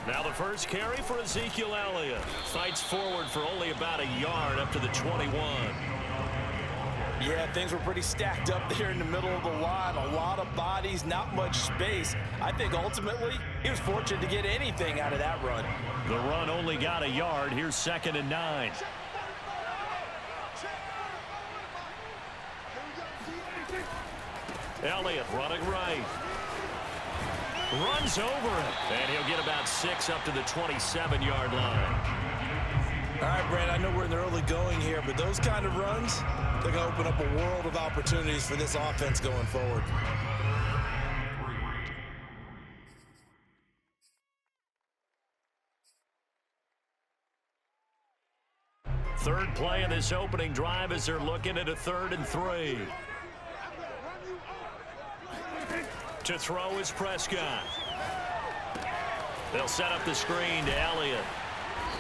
Now the first carry for Ezekiel Elliott. Fights forward for only about a yard up to the 21. Yeah, things were pretty stacked up there in the middle of the line. A lot of bodies, not much space. I think ultimately he was fortunate to get anything out of that run. The run only got a yard. Here's 2nd and 9. Elliott running right. Runs over it. And he'll get about 6 up to the 27-yard line. All right, Brad, I know we're in the early going here, but those kind of runs, they're going to open up a world of opportunities for this offense going forward. Third play of this opening drive as they're looking at a 3rd and 3. To throw is Prescott. They'll set up the screen to Elliott.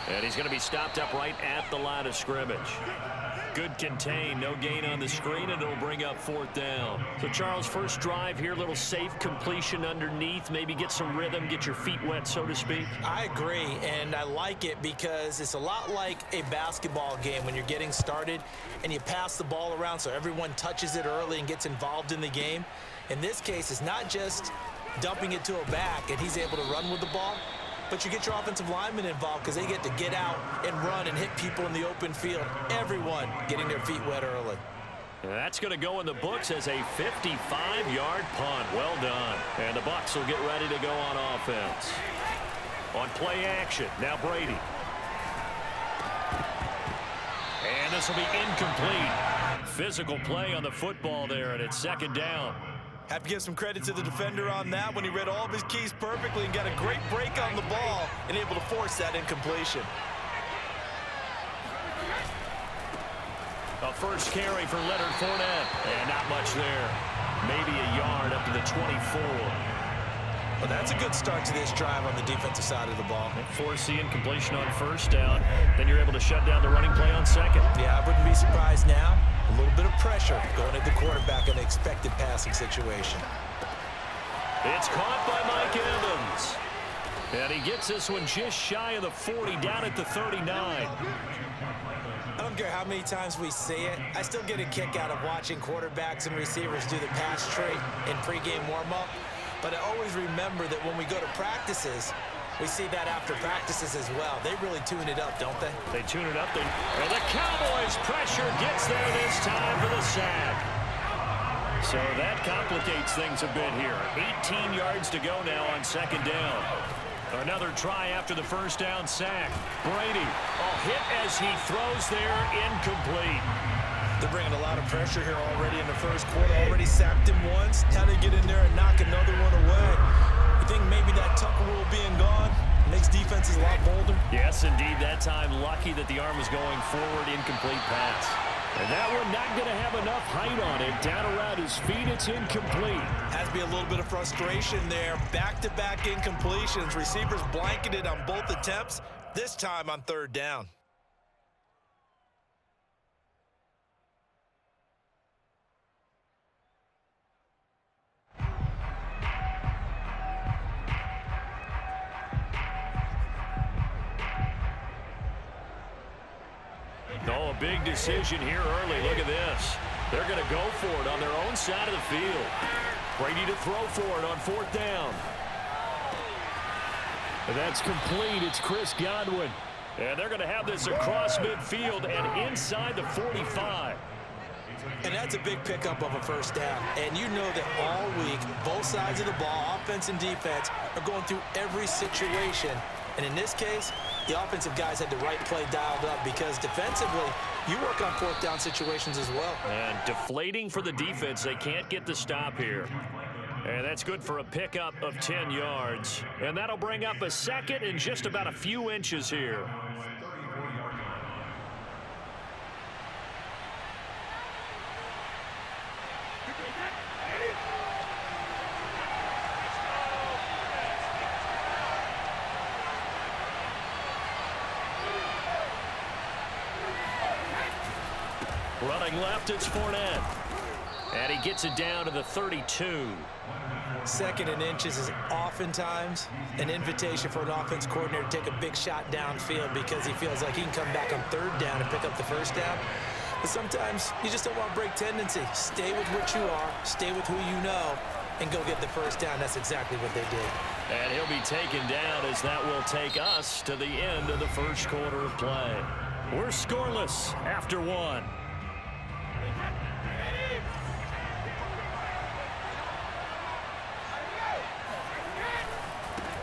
And he's going to be stopped up right at the line of scrimmage. Good contain, no gain on the screen, and it'll bring up 4th down. So, Charles, first drive here, little safe completion underneath, maybe get some rhythm, get your feet wet, so to speak. I agree, and I like it because it's a lot like a basketball game when you're getting started and you pass the ball around so everyone touches it early and gets involved in the game. In this case, it's not just dumping it to a back and he's able to run with the ball, but you get your offensive linemen involved because they get to get out and run and hit people in the open field. Everyone getting their feet wet early. That's going to go in the books as a 55-yard punt. Well done. And the Bucs will get ready to go on offense. On play action, now Brady. And this will be incomplete. Physical play on the football there, and it's 2nd down. Have to give some credit to the defender on that when he read all of his keys perfectly and got a great break on the ball and able to force that incompletion. A first carry for Leonard Fournette, and not much there. Maybe a yard up to the 24. Well, that's a good start to this drive on the defensive side of the ball. Force the incompletion on 1st down. Then you're able to shut down the running play on 2nd. Yeah, I wouldn't be surprised now. A little bit of pressure going at the quarterback in an expected passing situation. It's caught by Mike Evans. And he gets this one just shy of the 40, down at the 39. I don't care how many times we see it. I still get a kick out of watching quarterbacks and receivers do the pass trait in pregame warm-up. But I always remember that when we go to practices, we see that after practices as well. They really tune it up, don't they? They tune it up. And the Cowboys' pressure gets there this time for the sack. So that complicates things a bit here. 18 yards to go now on 2nd down. Another try after the 1st down sack. Brady, a hit as he throws there, incomplete. They're bringing a lot of pressure here already in the first quarter. Already sacked him once. Time to get in there and knock another one away. You think maybe that Tucker rule being gone makes defenses a lot bolder? Yes, indeed. That time, lucky that the arm was going forward, incomplete pass. And that one not going to have enough height on it. Down around his feet, it's incomplete. Has to be a little bit of frustration there. Back-to-back incompletions. Receivers blanketed on both attempts, this time on 3rd down. Oh, a big decision here early. Look at this. They're going to go for it on their own side of the field. Brady to throw for it on 4th down. And that's complete. It's Chris Godwin. And they're going to have this across midfield and inside the 45. And that's a big pickup of a 1st down. And you know that all week, both sides of the ball, offense and defense, are going through every situation. And in this case, the offensive guys had the right play dialed up because defensively, you work on 4th down situations as well. And deflating for the defense. They can't get the stop here. And that's good for a pickup of 10 yards. And that'll bring up a 2nd and just about a few inches here. Running left, it's Fournette. And he gets it down to the 32. Second and inches is oftentimes an invitation for an offense coordinator to take a big shot downfield because he feels like he can come back on third down and pick up the first down. But sometimes you just don't want to break tendency. Stay with what you are, stay with who you know, and go get the first down. That's exactly what they did. And he'll be taken down as that will take us to the end of the first quarter of play. We're scoreless after one.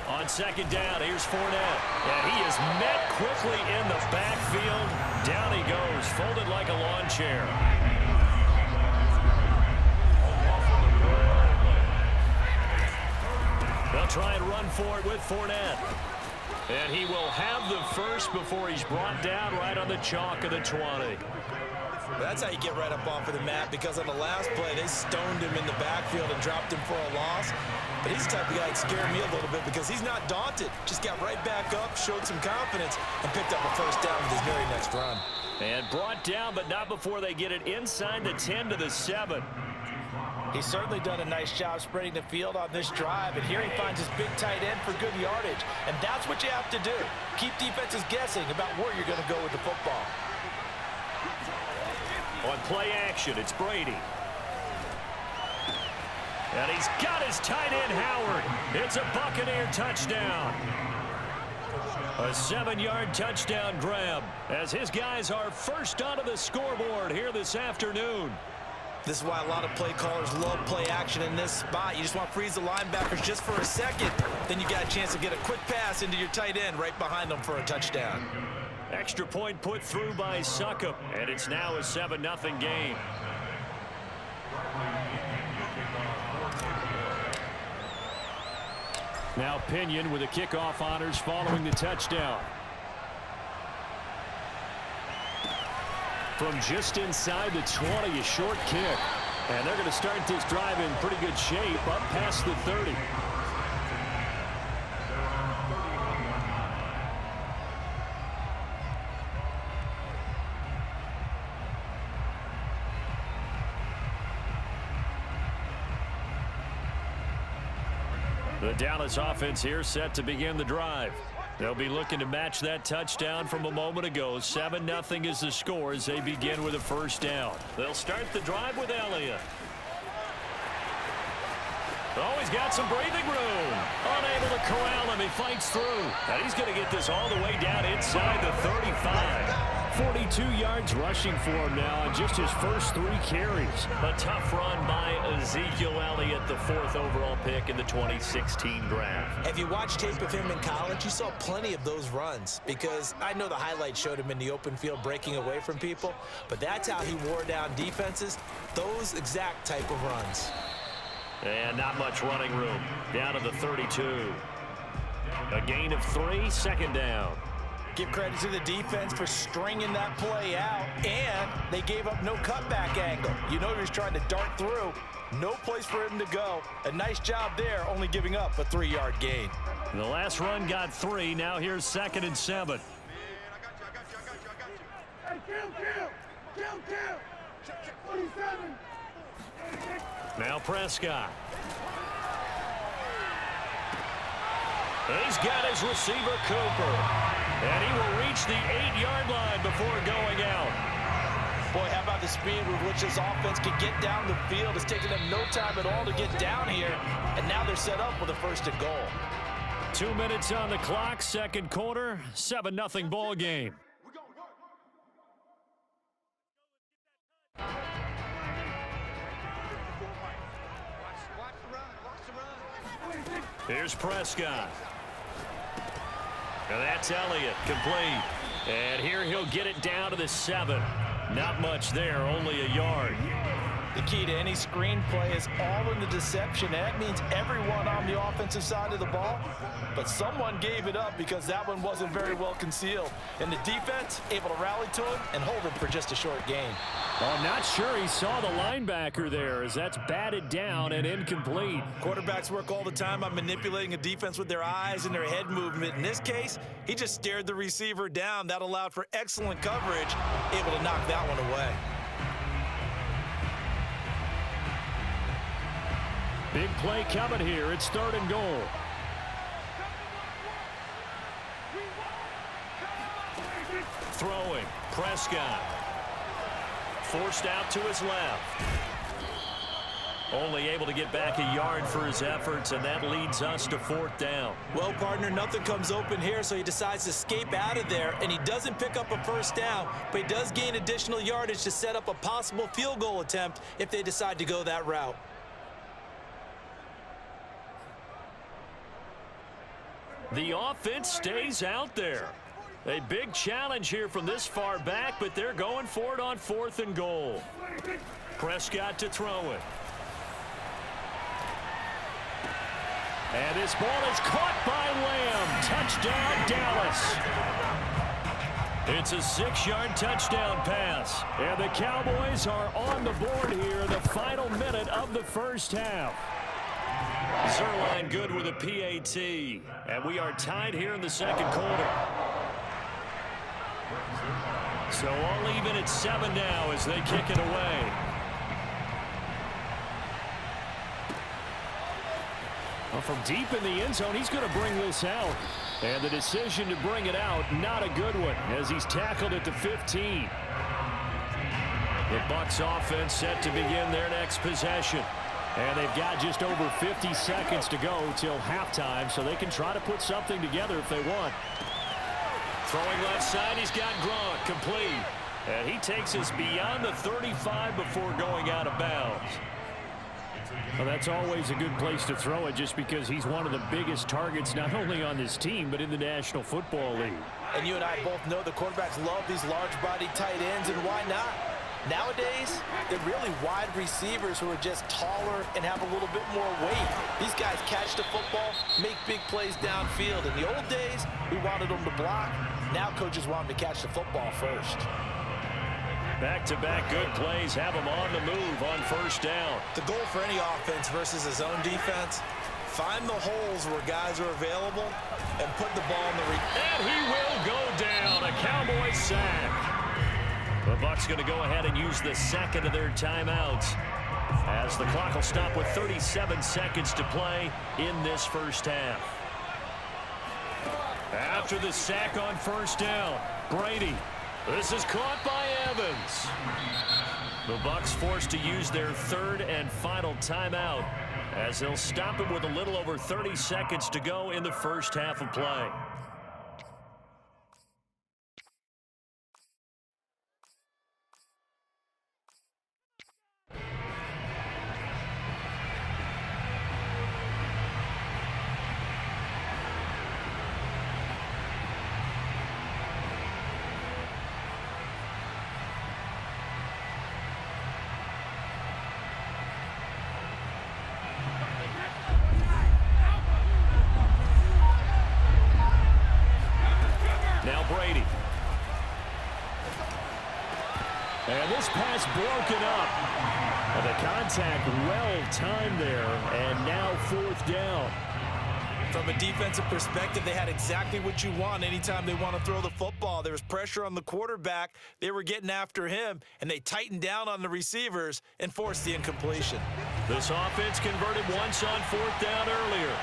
On second down, here's Fournette. And he is met quickly in the backfield. Down he goes, folded like a lawn chair. They'll try and run for it with Fournette. And he will have the first before he's brought down right on the chalk of the 20. That's how you get right up off of the mat, because on the last play, they stoned him in the backfield and dropped him for a loss. But he's the type of guy that scared me a little bit because he's not daunted. Just got right back up, showed some confidence, and picked up a first down with his very next run. And brought down, but not before they get it inside the 10 to the 7. He's certainly done a nice job spreading the field on this drive, and here he finds his big tight end for good yardage. And that's what you have to do. Keep defenses guessing about where you're going to go with the football. On play action, it's Brady. And he's got his tight end, Howard. It's a Buccaneer touchdown. A 7-yard touchdown grab as his guys are first onto the scoreboard here this afternoon. This is why a lot of play callers love play action in this spot. You just want to freeze the linebackers just for a second. Then you got a chance to get a quick pass into your tight end right behind them for a touchdown. Extra point put through by Succop, and it's now a 7-0 game. Now Pinion with the kickoff honors following the touchdown. From just inside the 20, a short kick. And they're going to start this drive in pretty good shape up past the 30. The Dallas offense here set to begin the drive. They'll be looking to match that touchdown from a moment ago. 7-0 is the score as they begin with a first down. They'll start the drive with Elliott. Oh, he's got some breathing room. Unable to corral him. He fights through. And he's going to get this all the way down inside the 35. 42 yards rushing for him now on just his first 3 carries. A tough run by Ezekiel Elliott, the 4th overall pick in the 2016 draft. If you watch tape of him in college, you saw plenty of those runs, because I know the highlights showed him in the open field breaking away from people, but that's how he wore down defenses, those exact type of runs. And not much running room. Down to the 32. A gain of 3, second down. Give credit to the defense for stringing that play out, and they gave up no cutback angle. You know he was trying to dart through. No place for him to go. A nice job there, only giving up a 3-yard gain. The last run got 3. Now here's 2nd and 7. Now Prescott. He's got his receiver, Cooper. And he will reach the 8-yard line before going out. Boy, how about the speed with which this offense can get down the field? It's taken them no time at all to get down here. And now they're set up with a 1st and goal. 2 minutes on the clock, second quarter, 7-0 ball game. Here's Prescott. And that's Elliott, complete. And here he'll get it down to the 7. Not much there, only a yard. The key to any screen play is all in the deception. That means everyone on the offensive side of the ball. But someone gave it up because that one wasn't very well concealed. And the defense able to rally to him and hold him for just a short gain. I'm not sure he saw the linebacker there, as that's batted down and incomplete. Quarterbacks work all the time on manipulating a defense with their eyes and their head movement. In this case, he just stared the receiver down. That allowed for excellent coverage, able to knock that one away. Big play coming here. It's 3rd and goal. Throwing. Prescott. Forced out to his left. Only able to get back a yard for his efforts, and that leads us to 4th down. Well, partner, nothing comes open here, so he decides to escape out of there, and he doesn't pick up a 1st down, but he does gain additional yardage to set up a possible field goal attempt if they decide to go that route. The offense stays out there. A big challenge here from this far back, but they're going for it on 4th and goal. Prescott to throw it. And this ball is caught by Lamb. Touchdown, Dallas. It's a 6-yard touchdown pass. And the Cowboys are on the board here in the final minute of the 1st half. Zerline good with a PAT. And we are tied here in the 2nd quarter. So all even at 7 now as they kick it away. Well, from deep in the end zone, he's going to bring this out. And the decision to bring it out, not a good one, as he's tackled at the 15. The Bucs offense set to begin their next possession. And they've got just over 50 seconds to go till halftime, so they can try to put something together if they want. Throwing left side, he's got Gronk, complete. And he takes us beyond the 35 before going out of bounds. Well, that's always a good place to throw it just because he's one of the biggest targets not only on this team but in the National Football League. And you and I both know the quarterbacks love these large-bodied tight ends, and why not? Nowadays, they're really wide receivers who are just taller and have a little bit more weight. These guys catch the football, make big plays downfield. In the old days, we wanted them to block. Now coaches want them to catch the football first. Back-to-back good plays have him on the move on 1st down. The goal for any offense versus his own defense, find the holes where guys are available and put the ball in the and he will go down. A Cowboys sack. The Bucs going to go ahead and use the 2nd of their timeouts as the clock will stop with 37 seconds to play in this 1st half. After the sack on 1st down, Brady. This is caught by Evans. The Bucs forced to use their 3rd and final timeout as they'll stop it with a little over 30 seconds to go in the 1st half of play. Brady. And this pass broken up. And the contact well timed there. And now 4th down. From a defensive perspective, they had exactly what you want anytime they want to throw the football. There was pressure on the quarterback. They were getting after him, and they tightened down on the receivers and forced the incompletion. This offense converted once on 4th down earlier.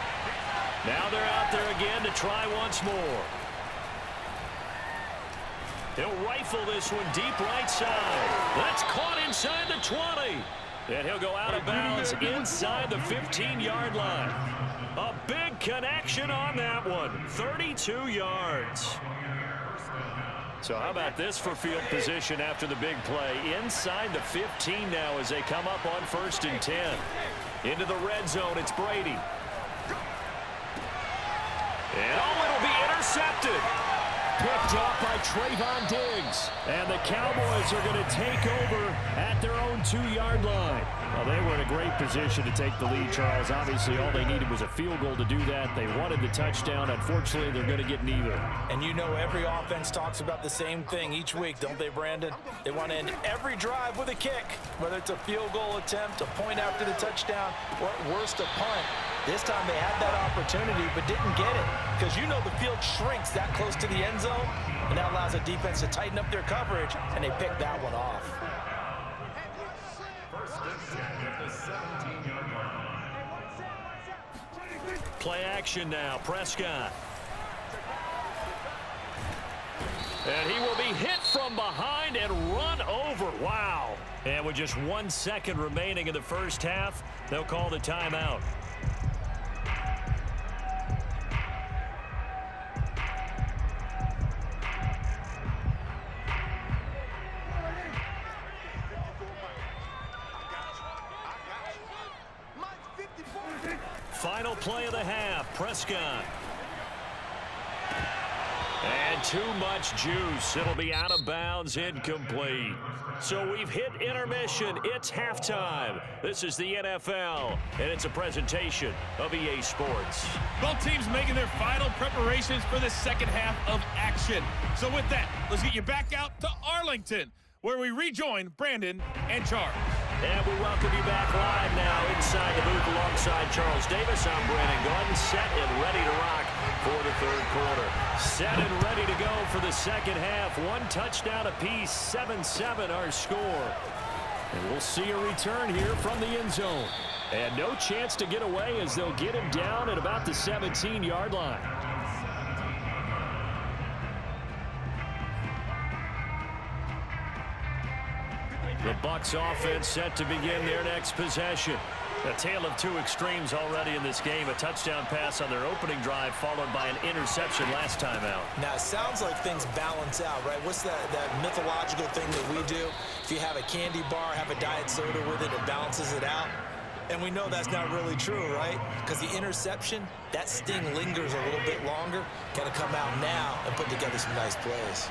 Now they're out there again to try once more. He'll rifle this one deep right side. That's caught inside the 20. And he'll go out of bounds inside the 15-yard line. A big connection on that one. 32 yards. So how about this for field position after the big play? Inside the 15 now as they come up on 1st and 10. Into the red zone, it's Brady. And it'll be intercepted. Picked up by Trayvon Diggs. And the Cowboys are going to take over at their own 2-yard line. Well, they were in a great position to take the lead, Charles. Obviously, all they needed was a field goal to do that. They wanted the touchdown. Unfortunately, they're going to get neither. And you know every offense talks about the same thing each week, don't they, Brandon? They want to end every drive with a kick, whether it's a field goal attempt, a point after the touchdown, or at worst, a punt. This time they had that opportunity but didn't get it because you know the field shrinks that close to the end zone, and that allows the defense to tighten up their coverage, and they picked that one off. Play action now. Prescott. And he will be hit from behind and run over. Wow. And with just 1 second remaining in the first half, they'll call the timeout. Final play of the half. Prescott. And too much juice. It'll be out of bounds, incomplete. So we've hit intermission. It's halftime. This is the NFL, and it's a presentation of EA Sports. Both teams making their final preparations for the second half of action. So with that, let's get you back out to Arlington, where we rejoin Brandon and Charles. And we welcome you back live now inside the booth alongside Charles Davis. I'm Brandon Gordon, set and ready to rock for the third quarter. Set and ready to go for the second half. 1 touchdown apiece, 7-7 our score. And we'll see a return here from the end zone. And no chance to get away as they'll get him down at about the 17-yard line. The Bucs offense set to begin their next possession. A tale of two extremes already in this game. A touchdown pass on their opening drive followed by an interception last time out. Now, it sounds like things balance out, right? What's that mythological thing that we do? If you have a candy bar, have a diet soda with it, it balances it out. And we know that's not really true, right? Because the interception, that sting lingers a little bit longer. Got to come out now and put together some nice plays.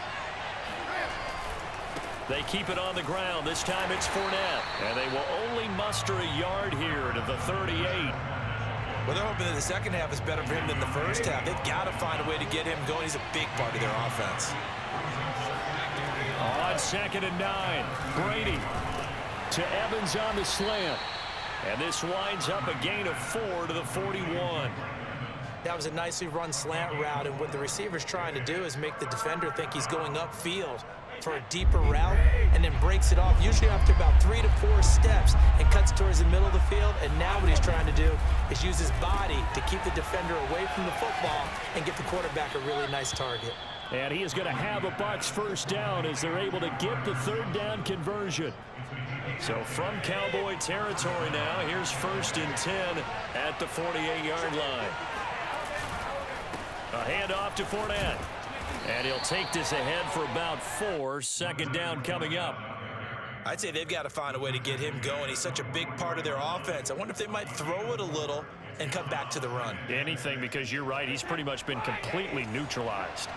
They keep it on the ground. This time it's Fournette. And they will only muster a yard here to the 38. Well, they're hoping that the second half is better for him than the first half. They've got to find a way to get him going. He's a big part of their offense. On 2nd and 9. Brady to Evans on the slant. And this winds up a gain of 4 to the 41. That was a nicely run slant route. And what the receiver's trying to do is make the defender think he's going upfield for a deeper route, and then breaks it off, usually after about 3 to 4 steps, and cuts towards the middle of the field. And now what he's trying to do is use his body to keep the defender away from the football and get the quarterback a really nice target. And he is going to have a Bucs first down as they're able to get the third down conversion. So from Cowboy territory now, here's 1st and 10 at the 48-yard line. A handoff to Fournette. And he'll take this ahead for about 4. 2nd down coming up. I'd say they've got to find a way to get him going. He's such a big part of their offense. I wonder if they might throw it a little and come back to the run. Anything, because you're right. He's pretty much been completely neutralized.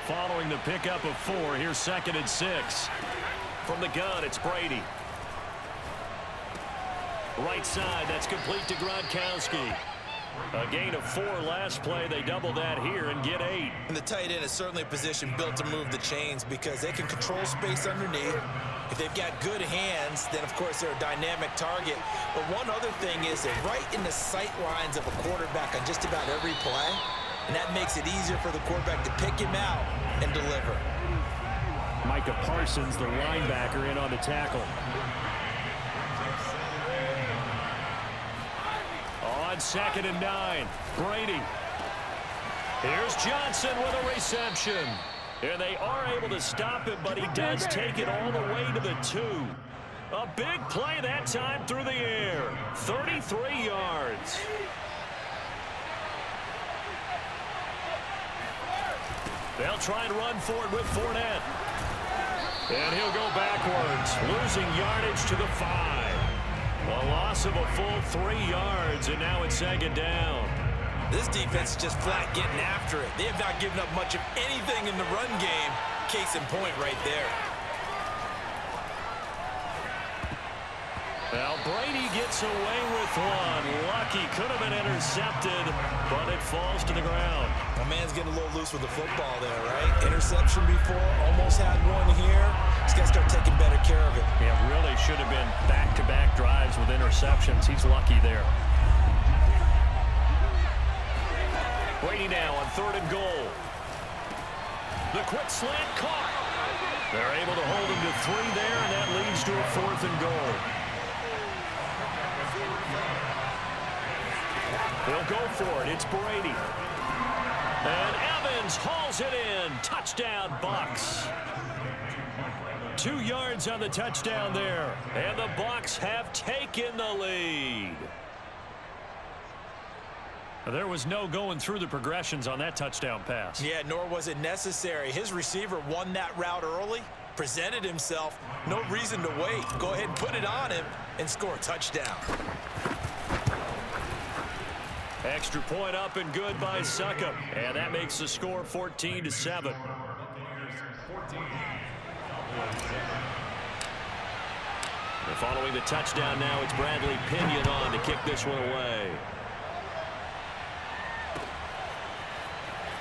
Following the pickup of 4, here's 2nd and 6. From the gun, it's Brady. Right side, that's complete to Gronkowski. A gain of 4 last play. They double that here and get 8. And the tight end is certainly a position built to move the chains because they can control space underneath. If they've got good hands, then, of course, they're a dynamic target. But one other thing is they're right in the sight lines of a quarterback on just about every play, and that makes it easier for the quarterback to pick him out and deliver. Micah Parsons, the linebacker, in on the tackle. On 2nd and 9, Brady. Here's Johnson with a reception. And they are able to stop him, but he does take it all the way to the 2. A big play that time through the air. 33 yards. They'll try and run for it with Fournette. And he'll go backwards, losing yardage to the 5. A loss of a full 3 yards, and now it's 2nd down. This defense is just flat getting after it. They have not given up much of anything in the run game. Case in point right there. Well, Brady gets away with one. Lucky, could have been intercepted, but it falls to the ground. My man's getting a little loose with the football there, right? Interception before, almost had one here. He's got to start taking better care of it. Yeah, really should have been back-to-back drives with interceptions. He's lucky there. Brady now on 3rd and goal. The quick slant caught. They're able to hold him to 3 there, and that leads to a 4th and goal. He'll go for it. It's Brady. And Evans hauls it in. Touchdown, Bucs. 2 yards on the touchdown there. And the Bucs have taken the lead. There was no going through the progressions on that touchdown pass. Yeah, nor was it necessary. His receiver won that route early, presented himself. No reason to wait. Go ahead and put it on him and score a touchdown. Extra point up and good by Succop. And that makes the score 14-7. And following the touchdown now, it's Bradley Pinion on to kick this one away.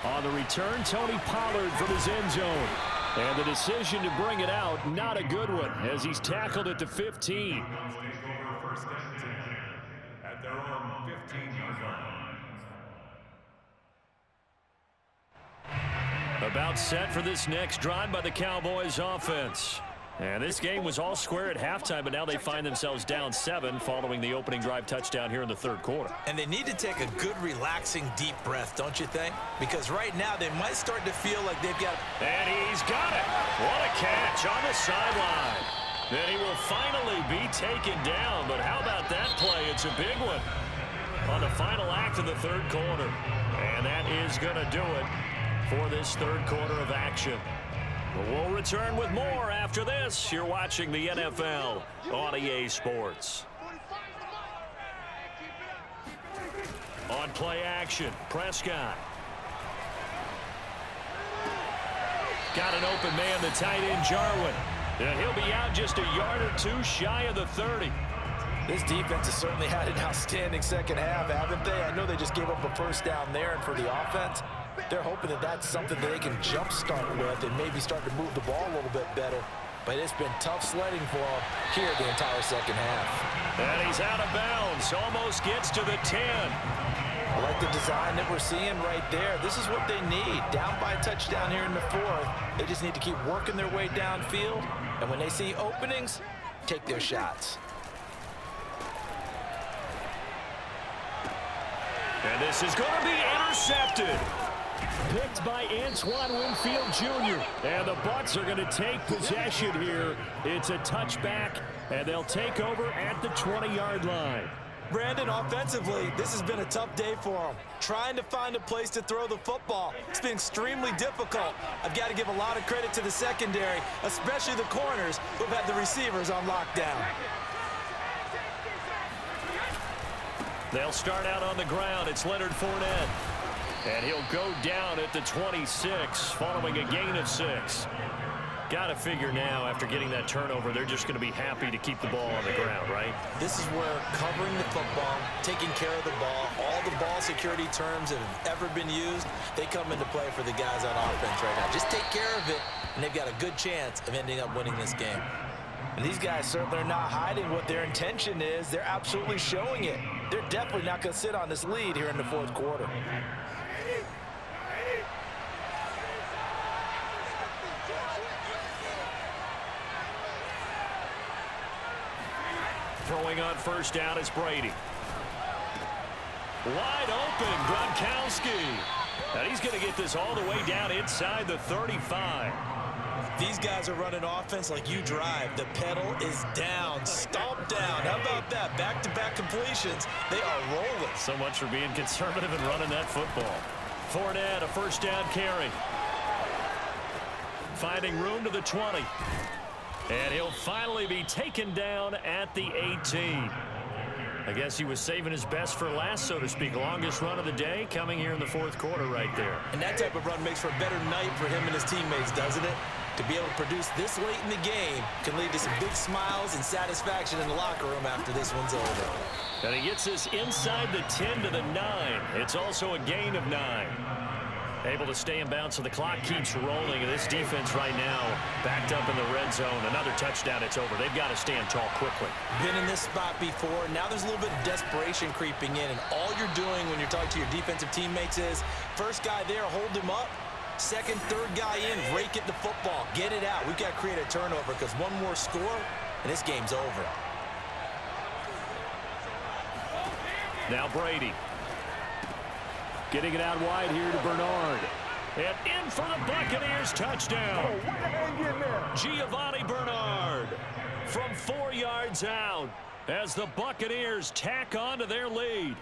On the return, Tony Pollard from his end zone. And the decision to bring it out, not a good one, as he's tackled at the 15. At their own 15-yard line. About set for this next drive by the Cowboys offense. And this game was all square at halftime, but now they find themselves down 7 following the opening drive touchdown here in the third quarter. And they need to take a good, relaxing, deep breath, don't you think? Because right now they might start to feel like they've got... And he's got it. What a catch on the sideline. Then he will finally be taken down, but how about that play? It's a big one on the final act of the third quarter. And that is going to do it for this third quarter of action. We'll return with more after this. You're watching the NFL on EA Sports. On play action, Prescott. Got an open man, the tight end, Jarwin. And he'll be out just a yard or two shy of the 30. This defense has certainly had an outstanding second half, haven't they? I know they just gave up a first down there, and for the offense, they're hoping that that's something that they can jumpstart with and maybe start to move the ball a little bit better. But it's been tough sledding for them here the entire second half. And he's out of bounds. Almost gets to the 10. I like the design that we're seeing right there. This is what they need. Down by a touchdown here in the fourth. They just need to keep working their way downfield. And when they see openings, take their shots. And this is going to be intercepted. Picked by Antoine Winfield Jr. And the Bucs are going to take possession here. It's a touchback, and they'll take over at the 20-yard line. Brandon, offensively, this has been a tough day for them. Trying to find a place to throw the football. It's been extremely difficult. I've got to give a lot of credit to the secondary, especially the corners who've had the receivers on lockdown. They'll start out on the ground. It's Leonard Fournette. And he'll go down at the 26 following a gain of 6. Got to figure now, after getting that turnover, they're just going to be happy to keep the ball on the ground, right? This is where covering the football, taking care of the ball, all the ball security terms that have ever been used, they come into play for the guys on offense right now. Just take care of it, and they've got a good chance of ending up winning this game. And these guys certainly are not hiding what their intention is. They're absolutely showing it. They're definitely not going to sit on this lead here in the fourth quarter. Throwing on first down is Brady. Wide open, Gronkowski. And he's going to get this all the way down inside the 35. These guys are running offense like you drive. The pedal is down, stomp down. How about that? Back-to-back completions. They are rolling. So much for being conservative and running that football. Fournette, a first down carry. Finding room to the 20. And he'll finally be taken down at the 18. I guess he was saving his best for last, so to speak. Longest run of the day coming here in the fourth quarter right there. And that type of run makes for a better night for him and his teammates, doesn't it? To be able to produce this late in the game can lead to some big smiles and satisfaction in the locker room after this one's over. And he gets this inside the 10 to the 9. It's also a gain of 9. Able to stay in bounds, so the clock keeps rolling. And this defense right now backed up in the red zone. Another touchdown, it's over. They've got to stand tall quickly. Been in this spot before. Now there's a little bit of desperation creeping in. And all you're doing when you're talking to your defensive teammates is, first guy there, hold him up. Second, third guy in, rake at the football. Get it out. We've got to create a turnover because one more score, and this game's over. Now Brady. Getting it out wide here to Bernard. And in for the Buccaneers touchdown. Giovanni Bernard from 4 yards out as the Buccaneers tack on to their lead.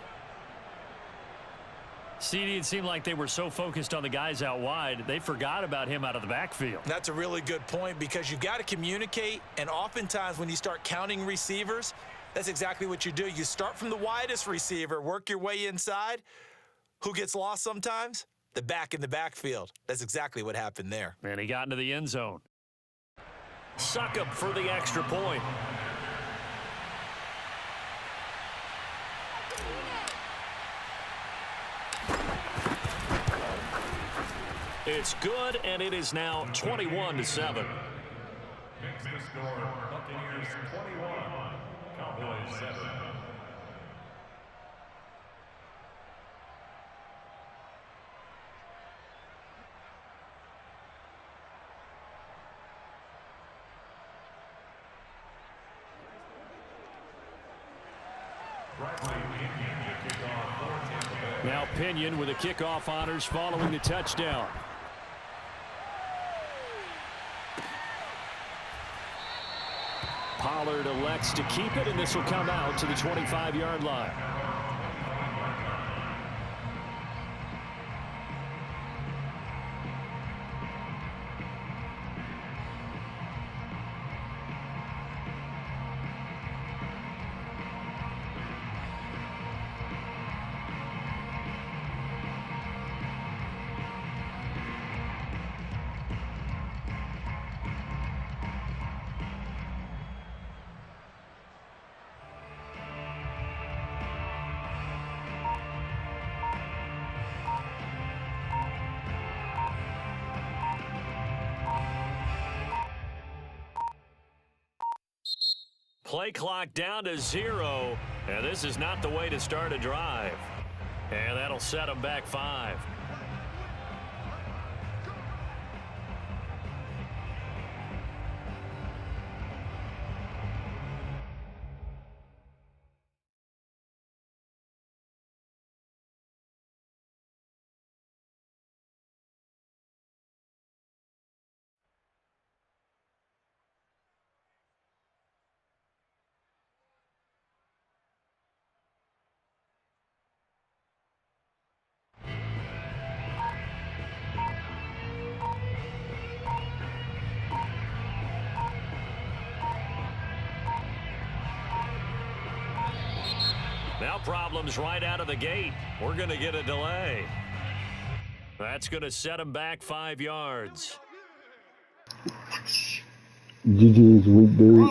CD, it seemed like they were so focused on the guys out wide, they forgot about him out of the backfield. That's a really good point because you got to communicate, and oftentimes when you start counting receivers, that's exactly what you do. You start from the widest receiver, work your way inside. Who gets lost sometimes? The back in the backfield. That's exactly what happened there. And he got into the end zone. Succop for the extra point. It's good, and it is now 21-7. Makes the score Buccaneers 21, Cowboys 7. Now Pinion with the kickoff honors following the touchdown. Pollard elects to keep it, and this will come out to the 25-yard line. Play clock down to 0, and this is not the way to start a drive. And that'll set them back 5. Now problems right out of the gate. We're going to get a delay. That's going to set them back 5 yards. GG's week, dude.